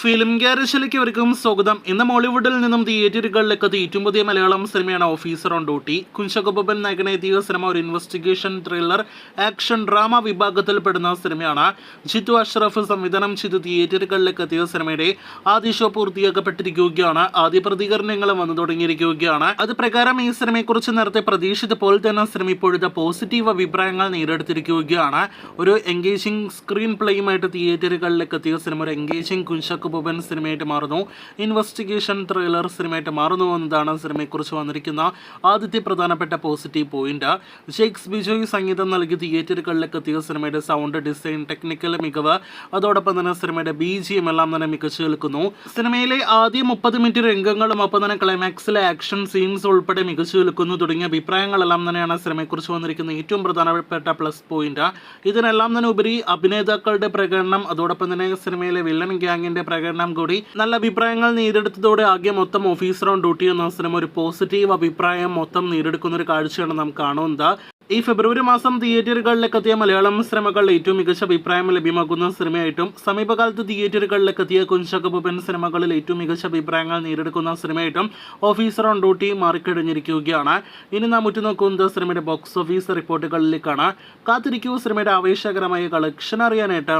Film ഗ്യാരേജിലേക്ക് അവർക്കും സ്വാഗതം. ഇന്ന് മോളിവുഡിൽ നിന്നും തിയേറ്ററുകളിലേക്ക് എത്തി ഏറ്റവും പുതിയ മലയാളം സിനിമയാണ് officer on duty. Kunchacko Boban നായകനെത്തിയ സിനിമ ഒരു ഇൻവെസ്റ്റിഗേഷൻ ത്രില്ലർ ആക്ഷൻ ഡ്രാമ വിഭാഗത്തിൽപ്പെടുന്ന സിനിമയാണ്. ജിത്തു അഷ്റഫ് സംവിധാനം ചെയ്ത് തിയേറ്ററുകളിലേക്ക് എത്തിയ സിനിമയുടെ ആദ്യ ഷോ പൂർത്തിയാക്കപ്പെട്ടിരിക്കുകയാണ്. ആദ്യ പ്രതികരണങ്ങളും വന്നു തുടങ്ങിയിരിക്കുകയാണ്. അത് പ്രകാരം ഈ സിനിമയെക്കുറിച്ച് നേരത്തെ പ്രതീക്ഷിച്ച പോലെ തന്നെ സിനിമ ഇപ്പോഴത്തെ പോസിറ്റീവ് അഭിപ്രായങ്ങൾ നേടിയെടുത്തിരിക്കുകയാണ്. ഒരു എൻഗേജിംഗ് സ്ക്രീൻ പ്ലേയുമായിട്ട് തിയേറ്ററുകളിലേക്ക് എത്തിയ സിനിമ ഒരു എൻഗേജിംഗ് കുഞ്ചാക്കോ ബോബൻ സിനിമയായിട്ട് മാറുന്നു, ഇൻവെസ്റ്റിഗേഷൻ ത്രില്ലർ സിനിമയായിട്ട് മാറുന്നു എന്നതാണ് സിനിമയെക്കുറിച്ച് വന്നിരിക്കുന്ന ആദ്യത്തെ പ്രധാനപ്പെട്ട പോസിറ്റീവ് പോയിന്റ്. ജെയ്ക്സ് ബിജോയ് സംഗീതം നൽകി തിയേറ്ററുകളിലേക്ക് എത്തിയ സിനിമയുടെ സൗണ്ട് ഡിസൈൻ, ടെക്നിക്കൽ മികവ്, അതോടൊപ്പം തന്നെ സിനിമയുടെ BGM എല്ലാം തന്നെ മികച്ചു നിൽക്കുന്നു. സിനിമയിലെ ആദ്യ 30 മിനിറ്റ് രംഗങ്ങളും ഒപ്പം തന്നെ ക്ലൈമാക്സിലെ ആക്ഷൻ സീൻസ് ഉൾപ്പെടെ മികച്ചു നിൽക്കുന്നു തുടങ്ങിയ അഭിപ്രായങ്ങളെല്ലാം തന്നെയാണ് സിനിമയെക്കുറിച്ച് വന്നിരിക്കുന്ന ഏറ്റവും പ്രധാനപ്പെട്ട പ്ലസ് പോയിന്റ്. ഇതിനെല്ലാം തന്നെ ഉപരി അഭിനേതാക്കളുടെ പ്രകടനം, അതോടൊപ്പം തന്നെ സിനിമയിലെ വില്ലൻ ഗ്യാങ്ങിന്റെ പ്രകടനം കൂടി നല്ല അഭിപ്രായങ്ങൾ നേടിയെടുത്തതോടെ ആകെ മൊത്തം ഓഫീസർ ഓൺ ഡ്യൂട്ടി എന്ന സിനിമ ഒരു പോസിറ്റീവ് അഭിപ്രായം മൊത്തം നേടിയെടുക്കുന്ന ഒരു കാഴ്ചയാണ് നാം കാണുന്നത്. ഈ ഫെബ്രുവരി മാസം തിയേറ്ററുകളിലേക്ക് എത്തിയ മലയാളം സിനിമകളിൽ ഏറ്റവും മികച്ച അഭിപ്രായം ലഭ്യമാക്കുന്ന സിനിമയായിട്ടും സമീപകാലത്ത് തിയേറ്ററുകളിലേക്ക് എത്തിയ കുഞ്ചാക്കോ ബോബൻ സിനിമകളിൽ ഏറ്റവും മികച്ച അഭിപ്രായങ്ങൾ നേടിയെടുക്കുന്ന സിനിമയായിട്ടും ഓഫീസർ ഓൺ ഡ്യൂട്ടി മാറിക്കഴിഞ്ഞിരിക്കുകയാണ്. ഇനി നാം ഉറ്റുനോക്കുന്നത് സിനിമയുടെ ബോക്സ് ഓഫീസ് റിപ്പോർട്ടുകളിലേക്കാണ്. കാത്തിരിക്കൂ സിനിമയുടെ ആവേശകരമായ കളക്ഷൻ അറിയാനായിട്ട്.